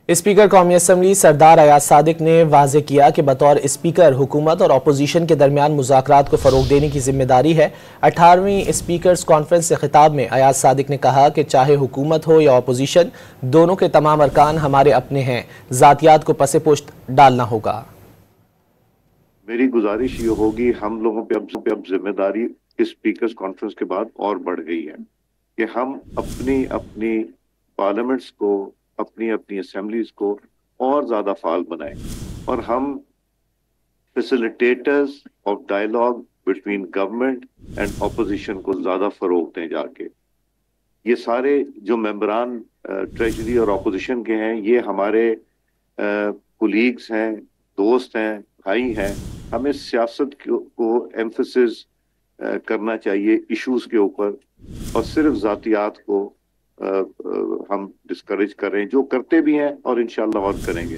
Speaker قومی assembly سردار ایاز صادق نے واضح کیا کہ بطور اسپیکر حکومت اور اپوزیشن کے درمیان مذاکرات کو فروغ دینے کی ذمہ داری ہے۔ 18ویں اسپیکرز کانفرنس سے خطاب میں ایاز صادق نے کہا کہ چاہے حکومت ہو یا اپوزیشن، دونوں کے تمام ارکان ہمارے اپنے ہیں، ذاتیات کو پس پشت ڈالنا ہوگا۔ میری گزارش یہ ہوگی، ہم لوگوں پہ اب ذمہ داری اسپیکرز کانفرنس کے بعد اور بڑھ گئی ہے کہ ہم اپنی پارلیمنٹس کو، اپنی اسمبلیز کو اور زیادہ فعال بنائیں، اور ہم facilitators of dialogue between government and opposition کو زیادہ فروغ دیں جا کے۔ یہ سارے جو ممبران ٹریجری اور اپوزیشن کے ہیں، یہ ہمارے کولیگز ہیں، دوست ہیں، بھائی ہیں۔ ہمیں سیاست کو ایمفسس کرنا چاہیے ایشوز کے اوپر، اور صرف ذاتیات کو ہم ڈسکریج کر رہے ہیں، جو کرتے بھی ہیں اور انشاءاللہ اور کریں گے۔